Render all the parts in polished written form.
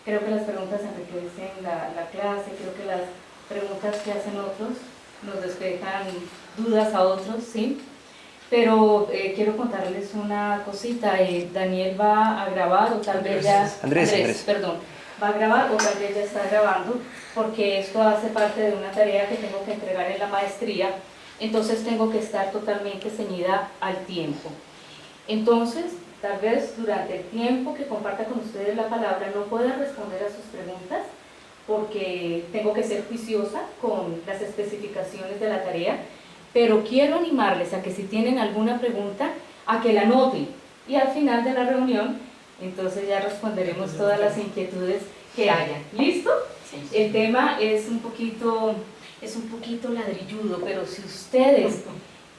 Creo que las preguntas enriquecen la clase, creo que las preguntas que hacen otros nos despejan dudas a otros, ¿sí? Pero quiero contarles una cosita. Daniel va a grabar, o tal vez ya... Andrés, perdón. Va a grabar o tal vez ya está grabando, porque esto hace parte de una tarea que tengo que entregar en la maestría, entonces tengo que estar totalmente ceñida al tiempo. Entonces, tal vez durante el tiempo que comparta con ustedes la palabra no pueda responder a sus preguntas, porque tengo que ser juiciosa con las especificaciones de la tarea, pero quiero animarles a que si tienen alguna pregunta, a que la anoten, y al final de la reunión, entonces ya responderemos todas las inquietudes que hayan. ¿Listo? El tema es un poquito ladrilludo, pero si ustedes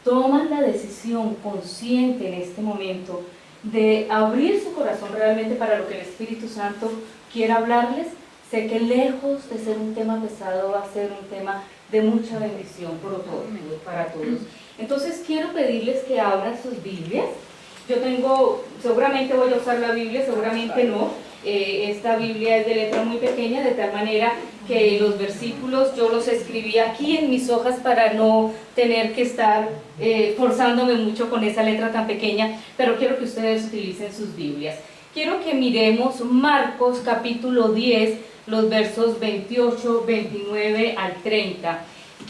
toman la decisión consciente en este momento de abrir su corazón realmente para lo que el Espíritu Santo quiera hablarles, sé que lejos de ser un tema pesado va a ser un tema de mucha bendición para todos. Entonces quiero pedirles que abran sus Biblias. Yo tengo, seguramente voy a usar la Biblia, seguramente no. Esta Biblia es de letra muy pequeña, de tal manera que los versículos yo los escribí aquí en mis hojas para no tener que estar forzándome mucho con esa letra tan pequeña, pero quiero que ustedes utilicen sus Biblias. Quiero que miremos Marcos capítulo 10, los versos 28, 29 al 30.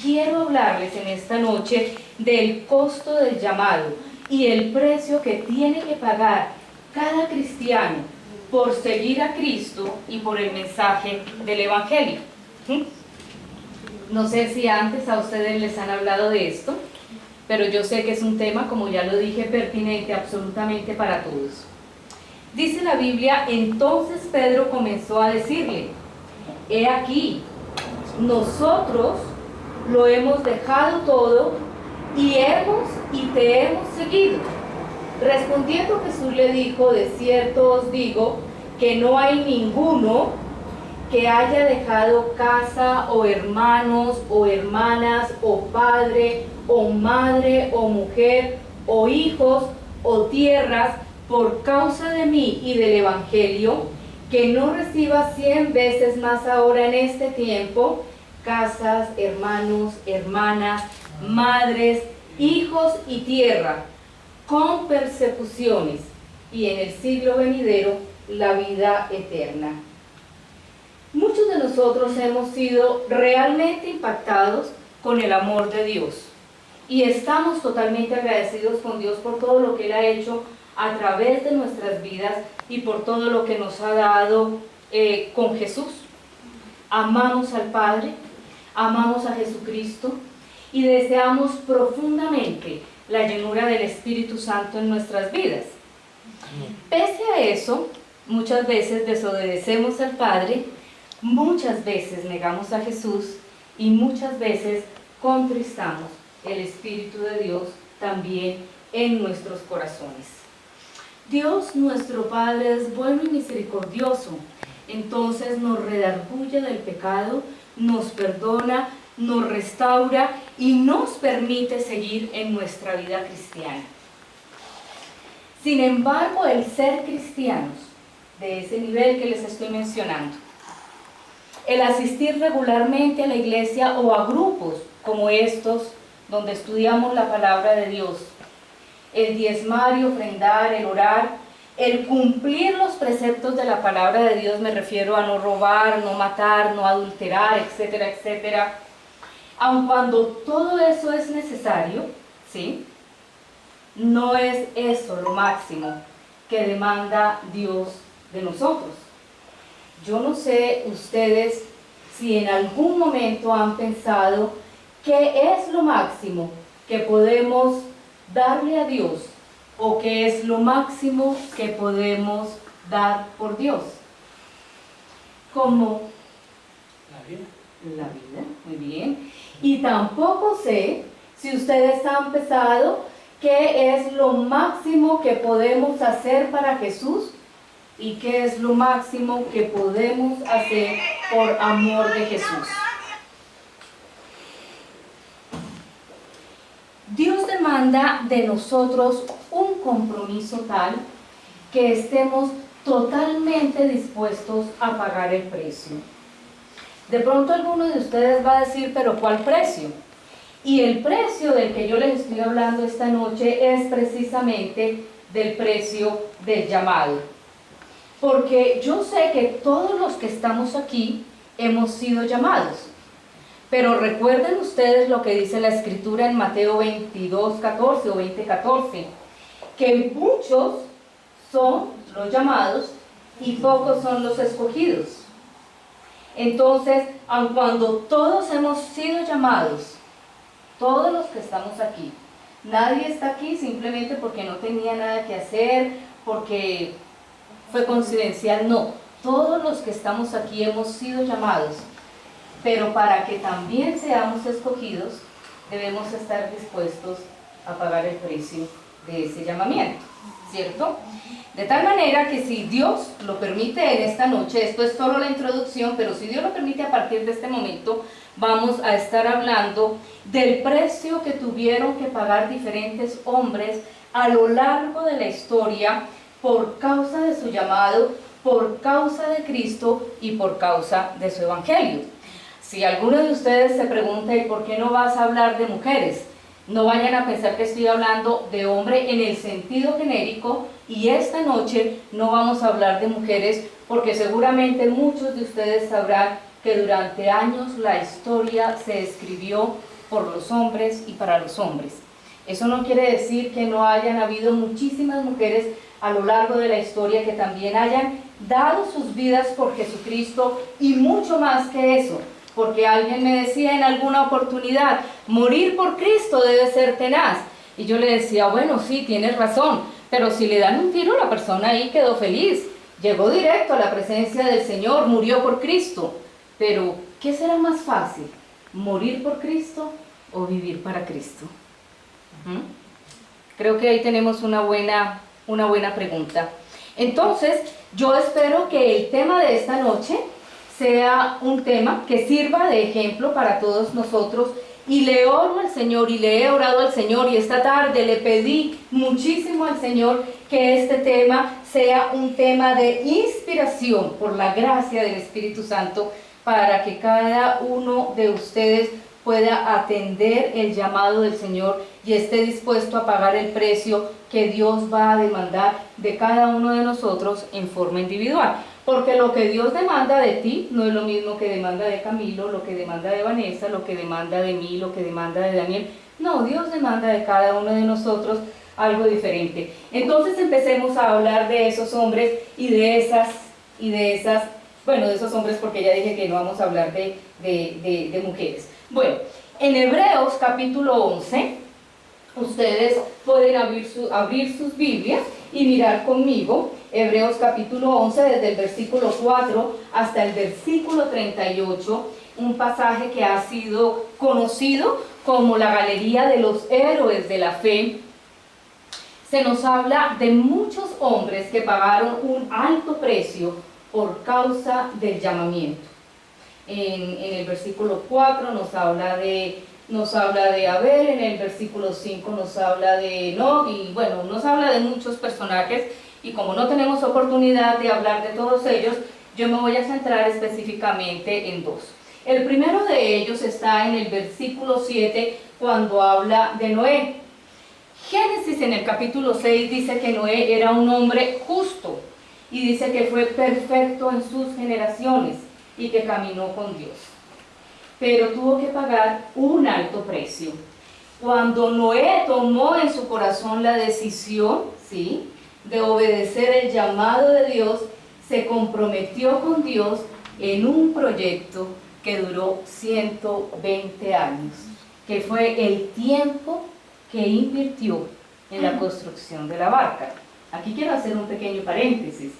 Quiero hablarles en esta noche del costo del llamado y el precio que tiene que pagar cada cristiano por seguir a Cristo y por el mensaje del Evangelio. No sé si antes a ustedes les han hablado de esto, pero yo sé que es un tema, como ya lo dije, pertinente absolutamente para todos. Dice la Biblia: entonces Pedro comenzó a decirle: he aquí, nosotros lo hemos dejado todo y te hemos seguido. Respondiendo Jesús le dijo: de cierto os digo que no hay ninguno que haya dejado casa o hermanos o hermanas o padre o madre o mujer o hijos o tierras por causa de mí y del Evangelio, que no reciba 100 veces más ahora en este tiempo casas, hermanos, hermanas, madres, hijos y tierra, con persecuciones, y en el siglo venidero la vida eterna. Muchos de nosotros hemos sido realmente impactados con el amor de Dios y estamos totalmente agradecidos con Dios por todo lo que Él ha hecho a través de nuestras vidas y por todo lo que nos ha dado con Jesús. Amamos al Padre, amamos a Jesucristo y deseamos profundamente la llenura del Espíritu Santo en nuestras vidas. Pese a eso, muchas veces desobedecemos al Padre, muchas veces negamos a Jesús y muchas veces contristamos el Espíritu de Dios también en nuestros corazones. Dios nuestro Padre es bueno y misericordioso, entonces nos redarguye del pecado, nos perdona, nos restaura y nos permite seguir en nuestra vida cristiana. Sin embargo, el ser cristianos de ese nivel que les estoy mencionando, el asistir regularmente a la iglesia o a grupos como estos donde estudiamos la palabra de Dios, el diezmar y ofrendar, el orar, el cumplir los preceptos de la palabra de Dios, me refiero a no robar, no matar, no adulterar, etcétera, etcétera. Aun cuando todo eso es necesario, ¿sí?, no es eso lo máximo que demanda Dios de nosotros. Yo no sé ustedes si en algún momento han pensado qué es lo máximo que podemos darle a Dios o qué es lo máximo que podemos dar por Dios. ¿Cómo? La vida, muy bien. Y tampoco sé si ustedes han pensado qué es lo máximo que podemos hacer para Jesús y qué es lo máximo que podemos hacer por amor de Jesús. Dios demanda de nosotros un compromiso tal que estemos totalmente dispuestos a pagar el precio. De pronto alguno de ustedes va a decir, pero ¿cuál precio? Y el precio del que yo les estoy hablando esta noche es precisamente del precio del llamado. Porque yo sé que todos los que estamos aquí hemos sido llamados. Pero recuerden ustedes lo que dice la Escritura en Mateo 22:14 o 20:14, que muchos son los llamados y pocos son los escogidos. Entonces, aun cuando todos hemos sido llamados, todos los que estamos aquí, nadie está aquí simplemente porque no tenía nada que hacer, porque fue coincidencial, no. Todos los que estamos aquí hemos sido llamados, pero para que también seamos escogidos, debemos estar dispuestos a pagar el precio de ese llamamiento, ¿cierto? De tal manera que si Dios lo permite en esta noche, esto es solo la introducción, pero si Dios lo permite a partir de este momento, vamos a estar hablando del precio que tuvieron que pagar diferentes hombres a lo largo de la historia por causa de su llamado, por causa de Cristo y por causa de su evangelio. Si alguno de ustedes se pregunta, ¿y por qué no vas a hablar de mujeres? No vayan a pensar que estoy hablando de hombre en el sentido genérico, y esta noche no vamos a hablar de mujeres porque seguramente muchos de ustedes sabrán que durante años la historia se escribió por los hombres y para los hombres. Eso no quiere decir que no hayan habido muchísimas mujeres a lo largo de la historia que también hayan dado sus vidas por Jesucristo, y mucho más que eso. Porque alguien me decía en alguna oportunidad, morir por Cristo debe ser tenaz. Y yo le decía, bueno, sí, tienes razón, pero si le dan un tiro, la persona ahí quedó feliz. Llegó directo a la presencia del Señor, murió por Cristo. Pero, ¿qué será más fácil? ¿Morir por Cristo o vivir para Cristo? Creo que ahí tenemos una buena pregunta. Entonces, yo espero que el tema de esta noche sea un tema que sirva de ejemplo para todos nosotros, y le oro al Señor y le he orado al Señor, y esta tarde le pedí muchísimo al Señor que este tema sea un tema de inspiración por la gracia del Espíritu Santo, para que cada uno de ustedes pueda atender el llamado del Señor y esté dispuesto a pagar el precio que Dios va a demandar de cada uno de nosotros en forma individual. Porque lo que Dios demanda de ti no es lo mismo que demanda de Camilo, lo que demanda de Vanessa, lo que demanda de mí, lo que demanda de Daniel. No, Dios demanda de cada uno de nosotros algo diferente. Entonces empecemos a hablar de esos hombres y de esas, bueno, de esos hombres, porque ya dije que no vamos a hablar de mujeres. Bueno, en Hebreos capítulo 11, ustedes pueden abrir sus Biblias y mirar conmigo Hebreos capítulo 11, desde el versículo 4 hasta el versículo 38, un pasaje que ha sido conocido como la galería de los héroes de la fe. Se nos habla de muchos hombres que pagaron un alto precio por causa del llamamiento. En el versículo 4 nos habla de Abel, en el versículo 5 nos habla de Enoc, y bueno, nos habla de muchos personajes, y como no tenemos oportunidad de hablar de todos ellos, yo me voy a centrar específicamente en dos. El primero de ellos está en el versículo 7, cuando habla de Noé. Génesis en el capítulo 6 dice que Noé era un hombre justo, y dice que fue perfecto en sus generaciones y que caminó con Dios. Pero tuvo que pagar un alto precio. Cuando Noé tomó en su corazón la decisión, ¿sí?, de obedecer el llamado de Dios, se comprometió con Dios en un proyecto que duró 120 años, que fue el tiempo que invirtió en la construcción de la barca. Aquí quiero hacer un pequeño paréntesis,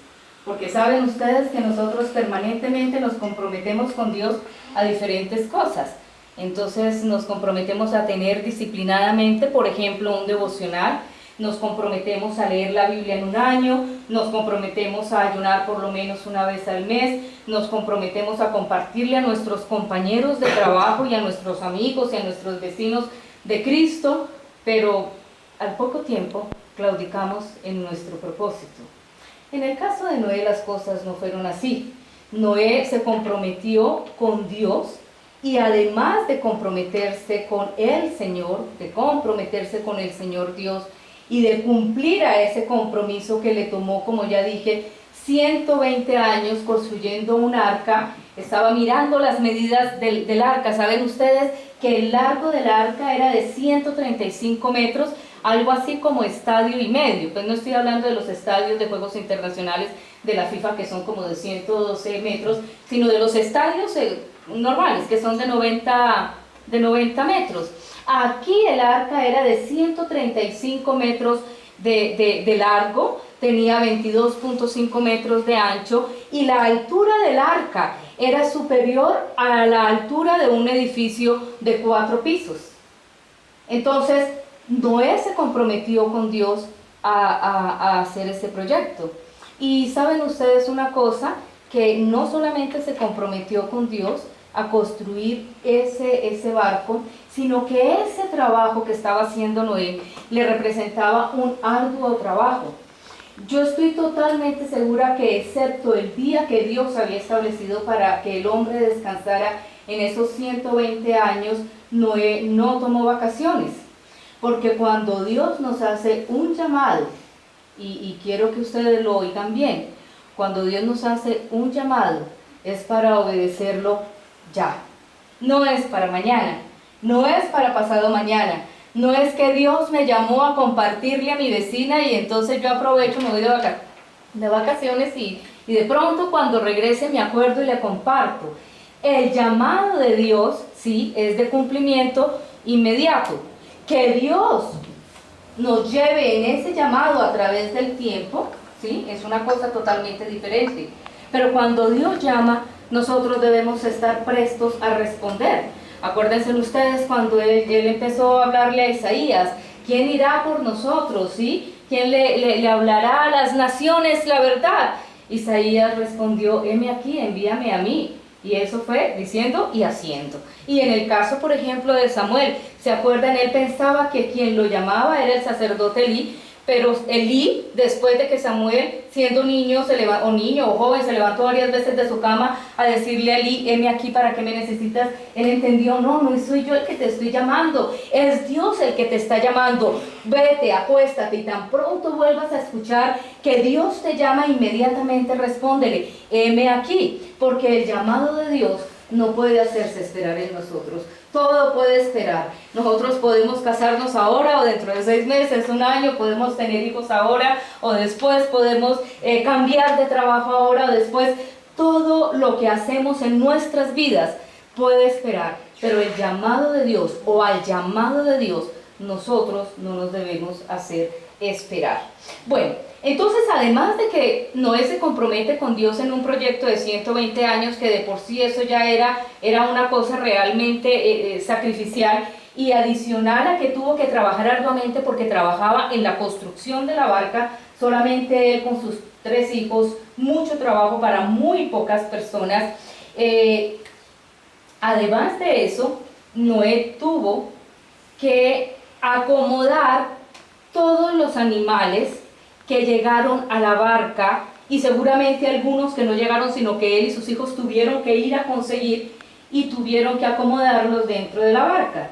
porque saben ustedes que nosotros permanentemente nos comprometemos con Dios a diferentes cosas. Entonces nos comprometemos a tener disciplinadamente, por ejemplo, un devocional, nos comprometemos a leer la Biblia en un año, nos comprometemos a ayunar por lo menos una vez al mes, nos comprometemos a compartirle a nuestros compañeros de trabajo y a nuestros amigos y a nuestros vecinos de Cristo, pero al poco tiempo claudicamos en nuestro propósito. En el caso de Noé las cosas no fueron así. Noé se comprometió con Dios y además de comprometerse con el Señor, Dios y de cumplir a ese compromiso que le tomó, como ya dije, 120 años construyendo un arca. Estaba mirando las medidas del arca. Saben ustedes que el largo del arca era de 135 metros, algo así como estadio y medio. Pues no estoy hablando de los estadios de juegos internacionales de la FIFA que son como de 112 metros, sino de los estadios normales que son de 90 metros. Aquí el arca era de 135 metros de largo, tenía 22.5 metros de ancho y la altura del arca era superior a la altura de un edificio de 4 pisos. Entonces, Noé se comprometió con Dios a hacer ese proyecto. Y saben ustedes una cosa, que no solamente se comprometió con Dios a construir ese barco, sino que ese trabajo que estaba haciendo Noé le representaba un arduo trabajo. Yo estoy totalmente segura que excepto el día que Dios había establecido para que el hombre descansara en esos 120 años, Noé no tomó vacaciones. Porque cuando Dios nos hace un llamado, y quiero que ustedes lo oigan bien, cuando Dios nos hace un llamado es para obedecerlo ya. No es para mañana, no es para pasado mañana. No es que Dios me llamó a compartirle a mi vecina y entonces yo aprovecho, me voy de vacaciones y de pronto cuando regrese me acuerdo y le comparto. El llamado de Dios, sí, es de cumplimiento inmediato. Que Dios nos lleve en ese llamado a través del tiempo, sí, es una cosa totalmente diferente. Pero cuando Dios llama, nosotros debemos estar prestos a responder. Acuérdense ustedes cuando él empezó a hablarle a Isaías, ¿quién irá por nosotros? ¿Sí? ¿Quién le hablará a las naciones la verdad? Isaías respondió, heme aquí, envíame a mí. Y eso fue diciendo y haciendo. Y en el caso, por ejemplo, de Samuel, ¿se acuerdan? Él pensaba que quien lo llamaba era el sacerdote Elí, pero Elí, después de que Samuel, siendo niño o joven, se levantó varias veces de su cama a decirle a Elí, heme aquí, ¿para qué me necesitas? Él entendió, no soy yo el que te estoy llamando, es Dios el que te está llamando. Vete, acuéstate y tan pronto vuelvas a escuchar que Dios te llama, inmediatamente respóndele, heme aquí, porque el llamado de Dios no puede hacerse esperar en nosotros. Todo puede esperar. Nosotros podemos casarnos ahora o dentro de 6 meses, un año, podemos tener hijos ahora o después, podemos cambiar de trabajo ahora o después. Todo lo que hacemos en nuestras vidas puede esperar, pero el llamado de Dios o al llamado de Dios nosotros no nos debemos hacer esperar. Bueno, entonces además de que Noé se compromete con Dios en un proyecto de 120 años, que de por sí eso ya era una cosa realmente sacrificial, y adicional a que tuvo que trabajar arduamente porque trabajaba en la construcción de la barca, solamente él con sus 3 hijos, mucho trabajo para muy pocas personas. Además de eso, Noé tuvo que acomodar todos los animales que llegaron a la barca, y seguramente algunos que no llegaron, sino que él y sus hijos tuvieron que ir a conseguir y tuvieron que acomodarlos dentro de la barca.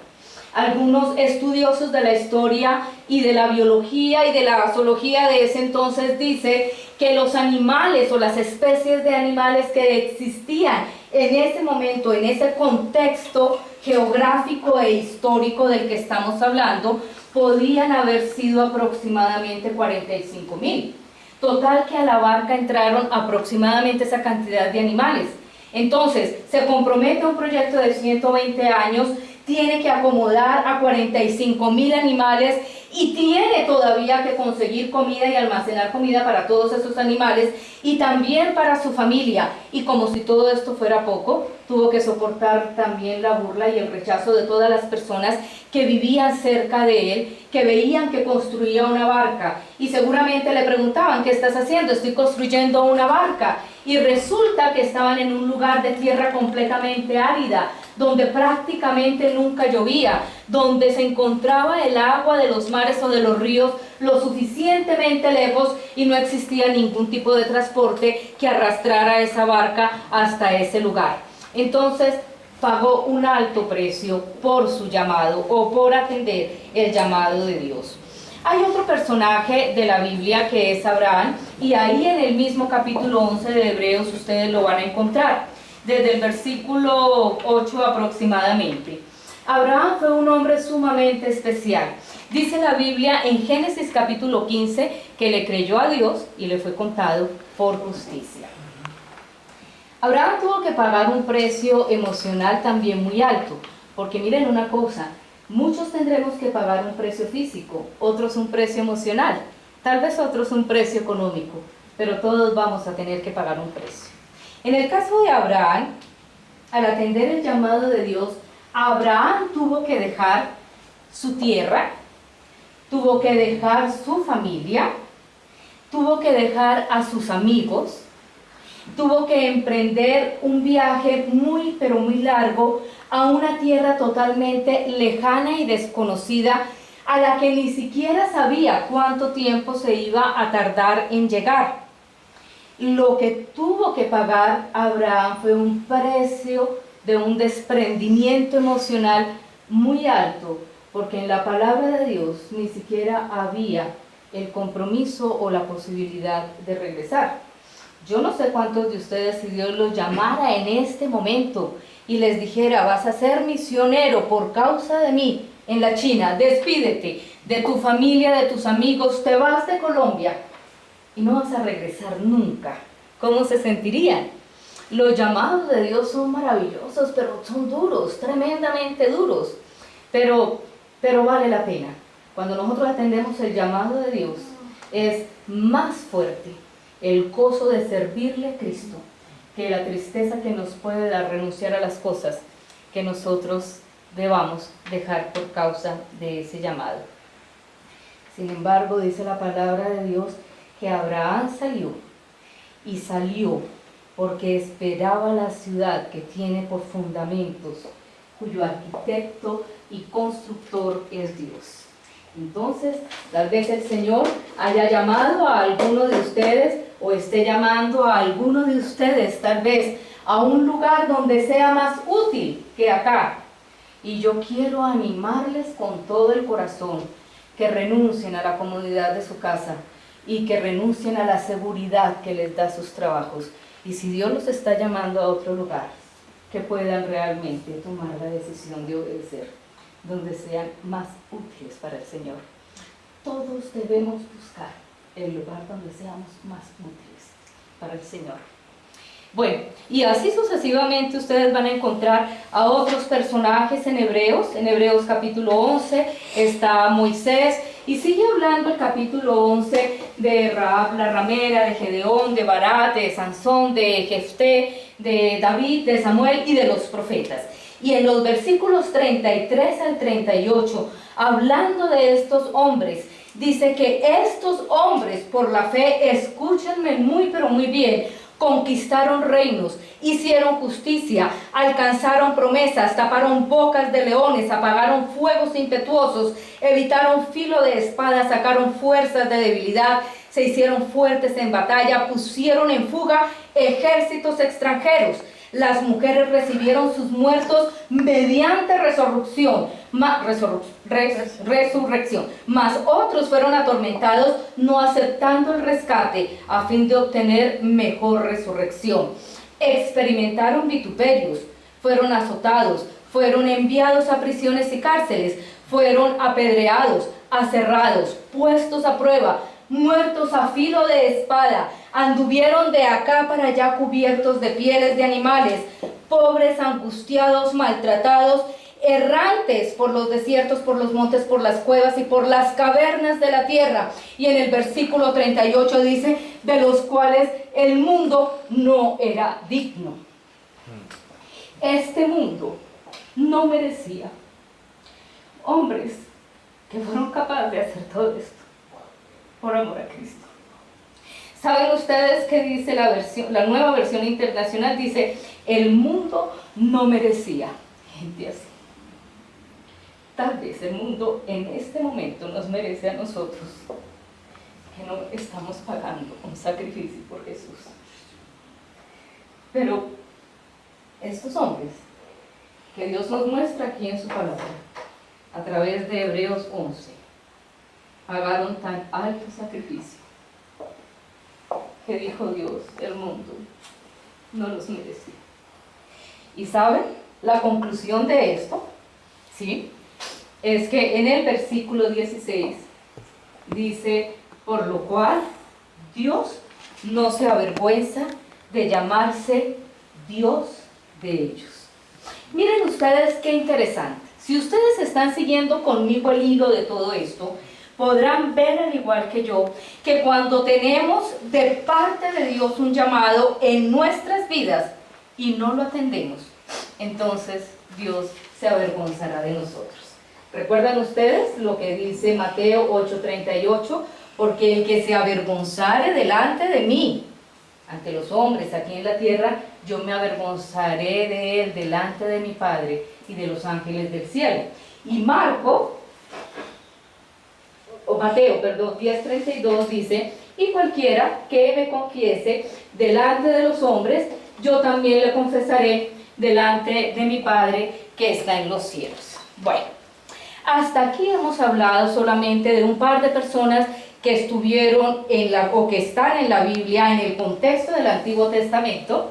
Algunos estudiosos de la historia y de la biología y de la zoología de ese entonces dice que los animales o las especies de animales que existían en ese momento, en ese contexto geográfico e histórico del que estamos hablando, podían haber sido aproximadamente 45.000. Total que a la barca entraron aproximadamente esa cantidad de animales. Entonces, se compromete a un proyecto de 120 años, tiene que acomodar a 45.000 animales y tiene todavía que conseguir comida y almacenar comida para todos esos animales y también para su familia. Y como si todo esto fuera poco, tuvo que soportar también la burla y el rechazo de todas las personas que vivían cerca de él, que veían que construía una barca y seguramente le preguntaban, ¿qué estás haciendo? Estoy construyendo una barca. Y resulta que estaban en un lugar de tierra completamente árida, donde prácticamente nunca llovía, donde se encontraba el agua de los mares o de los ríos lo suficientemente lejos y no existía ningún tipo de transporte que arrastrara esa barca hasta ese lugar. Entonces pagó un alto precio por su llamado o por atender el llamado de Dios. Hay otro personaje de la Biblia que es Abraham, y ahí en el mismo capítulo 11 de Hebreos ustedes lo van a encontrar, desde el versículo 8 aproximadamente. Abraham fue un hombre sumamente especial. Dice la Biblia en Génesis capítulo 15 que le creyó a Dios y le fue contado por justicia. Abraham tuvo que pagar un precio emocional también muy alto, porque miren una cosa, muchos tendremos que pagar un precio físico, otros un precio emocional, tal vez otros un precio económico, pero todos vamos a tener que pagar un precio. En el caso de Abraham, al atender el llamado de Dios, Abraham tuvo que dejar su tierra, tuvo que dejar su familia, tuvo que dejar a sus amigos, tuvo que emprender un viaje muy pero muy largo a una tierra totalmente lejana y desconocida, a la que ni siquiera sabía cuánto tiempo se iba a tardar en llegar. Lo que tuvo que pagar Abraham fue un precio de un desprendimiento emocional muy alto, porque en la palabra de Dios ni siquiera había el compromiso o la posibilidad de regresar. Yo no sé cuántos de ustedes, si Dios los llamara en este momento y les dijera, vas a ser misionero por causa de mí en la China, despídete de tu familia, de tus amigos, te vas de Colombia y no vas a regresar nunca, ¿cómo se sentirían? Los llamados de Dios son maravillosos, pero son duros, tremendamente duros, pero vale la pena. Cuando nosotros atendemos el llamado de Dios, es más fuerte el gozo de servirle a Cristo que la tristeza que nos puede dar renunciar a las cosas que nosotros debamos dejar por causa de ese llamado. Sin embargo, dice la palabra de Dios que Abraham salió porque esperaba la ciudad que tiene por fundamentos, cuyo arquitecto y constructor es Dios. Entonces, tal vez el Señor haya llamado a alguno de ustedes o esté llamando a alguno de ustedes, tal vez, a un lugar donde sea más útil que acá. Y yo quiero animarles con todo el corazón que renuncien a la comodidad de su casa y que renuncien a la seguridad que les da sus trabajos. Y si Dios los está llamando a otro lugar, que puedan realmente tomar la decisión de obedecer, donde sean más útiles para el Señor. Todos debemos buscar el lugar donde seamos más útiles para el Señor. Bueno, y así sucesivamente ustedes van a encontrar a otros personajes en Hebreos capítulo 11 está Moisés, y sigue hablando el capítulo 11 de Rahab la ramera, de Gedeón, de Barak, de Sansón, de Jefté, de David, de Samuel y de los profetas. Y en los versículos 33 al 38, hablando de estos hombres, dice que estos hombres por la fe, escúchenme muy pero muy bien, conquistaron reinos, hicieron justicia, alcanzaron promesas, taparon bocas de leones, apagaron fuegos impetuosos, evitaron filo de espada, sacaron fuerzas de debilidad, se hicieron fuertes en batalla, pusieron en fuga ejércitos extranjeros. Las mujeres recibieron sus muertos mediante resurrección, mas otros fueron atormentados no aceptando el rescate a fin de obtener mejor resurrección. Experimentaron vituperios, fueron azotados, fueron enviados a prisiones y cárceles, fueron apedreados, aserrados, puestos a prueba, muertos a filo de espada, anduvieron de acá para allá cubiertos de pieles de animales, pobres, angustiados, maltratados, errantes por los desiertos, por los montes, por las cuevas y por las cavernas de la tierra. Y en el versículo 38 dice, de los cuales el mundo no era digno. Este mundo no merecía hombres que fueron capaces de hacer todo esto por amor a Cristo. ¿Saben ustedes qué dice la nueva versión internacional? Dice, el mundo no merecía gente así. Tal vez el mundo en este momento nos merece a nosotros, que no estamos pagando un sacrificio por Jesús. Pero estos hombres que Dios nos muestra aquí en su palabra, a través de Hebreos 11, pagaron tan alto sacrificio que dijo Dios, el mundo no los merecía. ¿Y saben? La conclusión de esto, ¿sí?, es que en el versículo 16 dice, por lo cual Dios no se avergüenza de llamarse Dios de ellos. Miren ustedes qué interesante. Si ustedes están siguiendo conmigo el hilo de todo esto, podrán ver al igual que yo, que cuando tenemos de parte de Dios un llamado en nuestras vidas y no lo atendemos, entonces Dios se avergonzará de nosotros. ¿Recuerdan ustedes lo que dice Mateo 8:38? Porque el que se avergonzare delante de mí, ante los hombres aquí en la tierra, yo me avergonzaré de él delante de mi Padre y de los ángeles del cielo. Y Mateo, 10:32 dice, y cualquiera que me confiese delante de los hombres, yo también le confesaré delante de mi Padre que está en los cielos. Bueno, hasta aquí hemos hablado solamente de un par de personas que estuvieron o que están en la Biblia en el contexto del Antiguo Testamento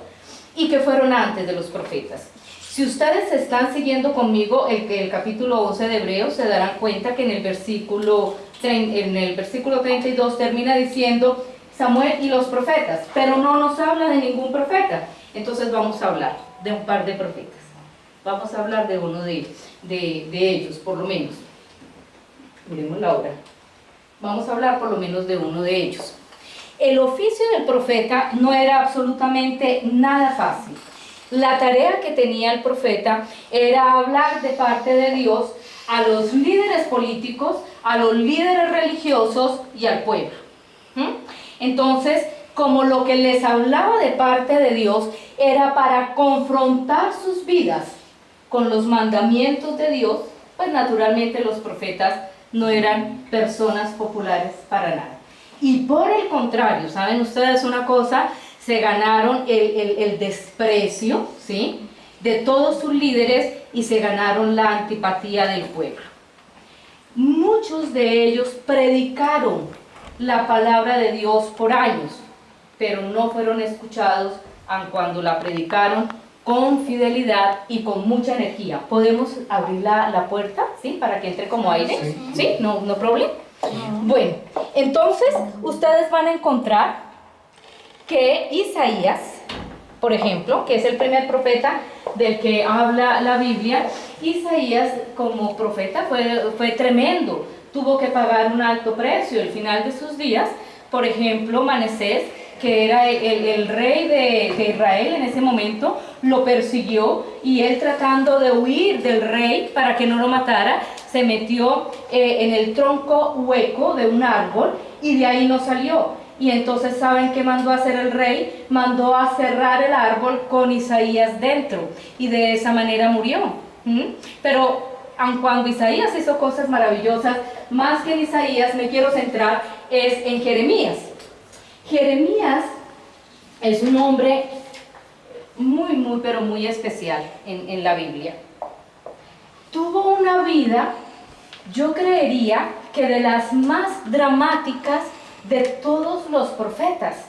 y que fueron antes de los profetas. Si ustedes están siguiendo conmigo el capítulo 11 de Hebreos, se darán cuenta que en el versículo 32 termina diciendo Samuel y los profetas, pero no nos habla de ningún profeta. Entonces vamos a hablar de un par de profetas. Vamos a hablar de uno de ellos, por lo menos. Miremos la hora. Vamos a hablar por lo menos de uno de ellos. El oficio del profeta no era absolutamente nada fácil. La tarea que tenía el profeta era hablar de parte de Dios a los líderes políticos, a los líderes religiosos y al pueblo. Entonces, como lo que les hablaba de parte de Dios era para confrontar sus vidas con los mandamientos de Dios, pues naturalmente los profetas no eran personas populares para nada. Y por el contrario, ¿saben ustedes una cosa? Se ganaron el desprecio, ¿sí?, de todos sus líderes y se ganaron la antipatía del pueblo. Muchos de ellos predicaron la palabra de Dios por años, pero no fueron escuchados aun cuando la predicaron con fidelidad y con mucha energía. ¿Podemos abrir la puerta, sí, para que entre como aire? ¿Sí? ¿No problema? Bueno, entonces ustedes van a encontrar que Isaías, por ejemplo, que es el primer profeta del que habla la Biblia, Isaías como profeta fue tremendo. Tuvo que pagar un alto precio al final de sus días. Por ejemplo, Manasés, que era el rey de Israel en ese momento, lo persiguió y él, tratando de huir del rey para que no lo matara, se metió en el tronco hueco de un árbol y de ahí no salió. Y entonces, ¿saben qué mandó a hacer el rey? Mandó a cerrar el árbol con Isaías dentro y de esa manera murió. Pero aun cuando Isaías hizo cosas maravillosas, más que en Isaías me quiero centrar es en Jeremías. Jeremías es un hombre muy, pero muy especial en la Biblia. Tuvo una vida, yo creería que de las más dramáticas de todos los profetas.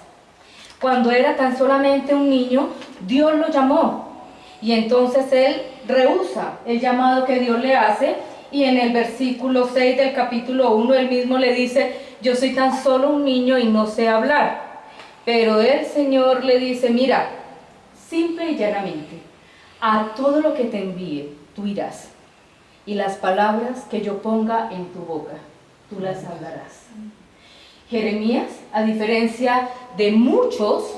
Cuando era tan solamente un niño, Dios lo llamó y entonces él rehúsa el llamado que Dios le hace, y en el versículo 6 del capítulo 1 él mismo le dice: yo soy tan solo un niño y no sé hablar. Pero el Señor le dice: mira, simple y llanamente, a todo lo que te envíe tú irás, y las palabras que yo ponga en tu boca tú las hablarás. Jeremías, a diferencia de muchos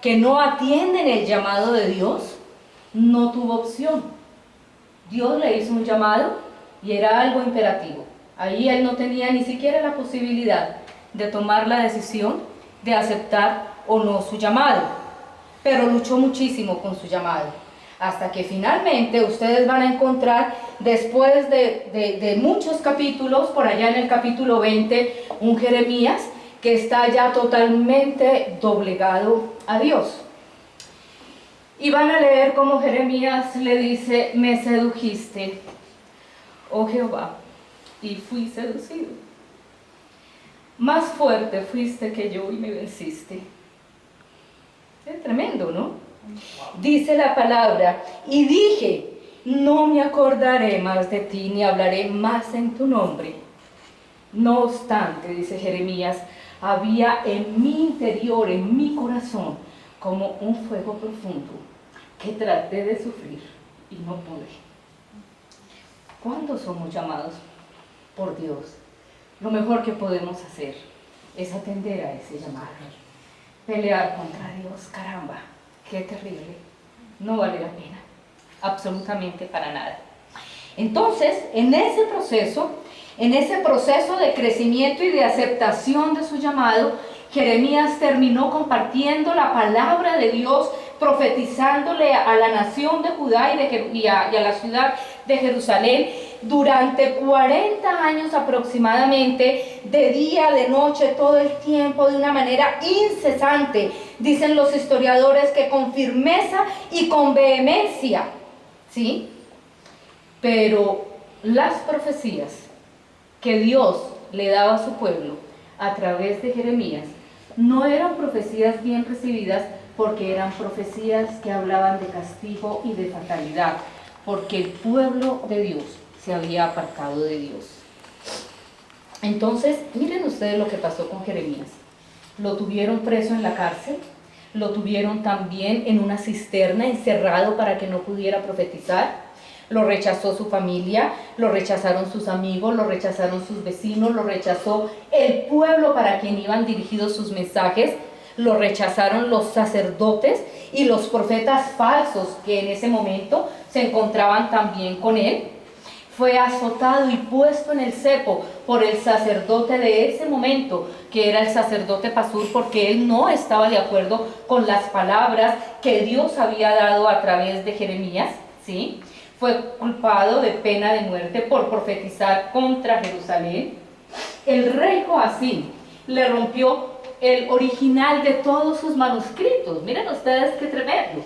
que no atienden el llamado de Dios, no tuvo opción. Dios le hizo un llamado y era algo imperativo. Ahí él no tenía ni siquiera la posibilidad de tomar la decisión de aceptar o no su llamado, pero luchó muchísimo con su llamado, hasta que finalmente ustedes van a encontrar, después de muchos capítulos, por allá en el capítulo 20, un Jeremías que está ya totalmente doblegado a Dios. Y van a leer cómo Jeremías le dice: me sedujiste, oh Jehová, y fui seducido. Más fuerte fuiste que yo y me venciste. Es tremendo, ¿no? Dice la palabra: y dije, no me acordaré más de ti, ni hablaré más en tu nombre. No obstante, dice Jeremías, había en mi interior, en mi corazón, como un fuego profundo, que traté de sufrir y no pude. ¿Cuándo somos llamados por Dios? Lo mejor que podemos hacer es atender a ese llamado. Pelear contra Dios, caramba, qué terrible. No vale la pena, absolutamente para nada. Entonces, en ese proceso de crecimiento y de aceptación de su llamado, Jeremías terminó compartiendo la palabra de Dios, profetizándole a la nación de Judá y a la ciudad de Jerusalén durante 40 años aproximadamente, de día, de noche, todo el tiempo, de una manera incesante. Dicen los historiadores que con firmeza y con vehemencia, ¿sí? Pero las profecías que Dios le daba a su pueblo a través de Jeremías no eran profecías bien recibidas, porque eran profecías que hablaban de castigo y de fatalidad, porque el pueblo de Dios se había apartado de Dios. Entonces, miren ustedes lo que pasó con Jeremías. Lo tuvieron preso en la cárcel, lo tuvieron también en una cisterna, encerrado para que no pudiera profetizar. Lo rechazó su familia, lo rechazaron sus amigos, lo rechazaron sus vecinos, lo rechazó el pueblo para quien iban dirigidos sus mensajes, lo rechazaron los sacerdotes y los profetas falsos que en ese momento se encontraban también con él. Fue azotado y puesto en el cepo por el sacerdote de ese momento, que era el sacerdote Pasur, porque él no estaba de acuerdo con las palabras que Dios había dado a través de Jeremías, ¿sí? Fue culpado de pena de muerte por profetizar contra Jerusalén. El rey Joacim le rompió el original de todos sus manuscritos. Miren ustedes qué tremendo.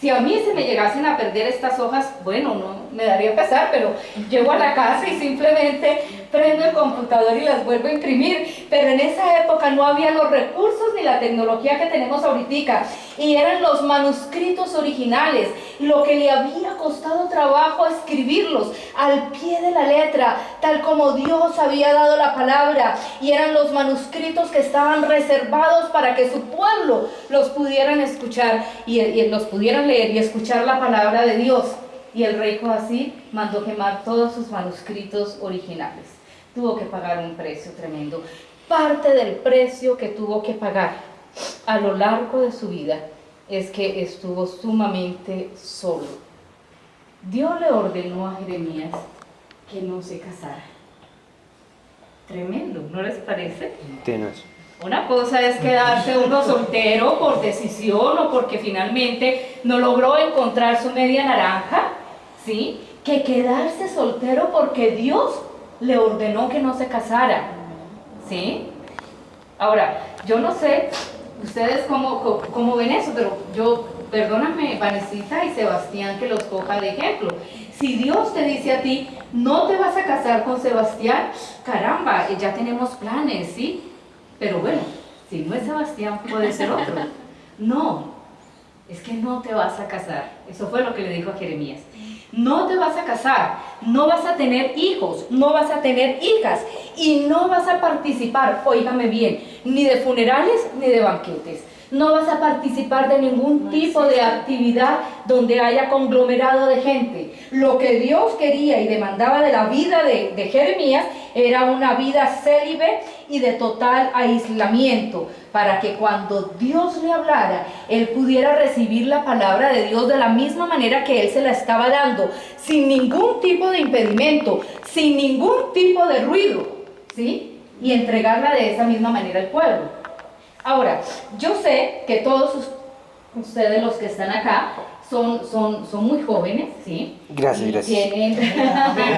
Si a mí se me llegasen a perder estas hojas, bueno, no me daría pesar, pero llego a la casa y simplemente prendo el computador y las vuelvo a imprimir. Pero en esa época no había los recursos ni la tecnología que tenemos ahorita, y eran los manuscritos originales, lo que le había costado trabajo escribirlos al pie de la letra, tal como Dios había dado la palabra, y eran los manuscritos que estaban reservados para que su pueblo los pudieran escuchar y los pudieran leer y escuchar la palabra de Dios. Y el rey Joacim mandó quemar todos sus manuscritos originales. Tuvo que pagar un precio tremendo. Parte del precio que tuvo que pagar a lo largo de su vida es que estuvo sumamente solo. Dios le ordenó a Jeremías que no se casara. Tremendo, ¿no les parece? Tenaz. Una cosa es quedarse uno soltero por decisión o porque finalmente no logró encontrar su media naranja, ¿sí? Que quedarse soltero porque Dios le ordenó que no se casara, ¿sí? Ahora, yo no sé ustedes cómo ven eso, pero yo, perdóname, Vanesita y Sebastián, que los coja de ejemplo. Si Dios te dice a ti, no te vas a casar con Sebastián, caramba, ya tenemos planes, ¿sí? Pero bueno, si no es Sebastián, puede ser otro. No, es que no te vas a casar. Eso fue lo que le dijo a Jeremías. No te vas a casar, no vas a tener hijos, no vas a tener hijas y no vas a participar, óigame bien, ni de funerales ni de banquetes. No vas a participar de ningún tipo de actividad donde haya conglomerado de gente. Lo que Dios quería y demandaba de la vida de Jeremías era una vida célibe y de total aislamiento, para que cuando Dios le hablara, él pudiera recibir la palabra de Dios de la misma manera que él se la estaba dando, sin ningún tipo de impedimento, sin ningún tipo de ruido, ¿sí? Y entregarla de esa misma manera al pueblo. Ahora, yo sé que todos ustedes los que están acá son muy jóvenes, ¿sí? Gracias, Y gracias. tienen,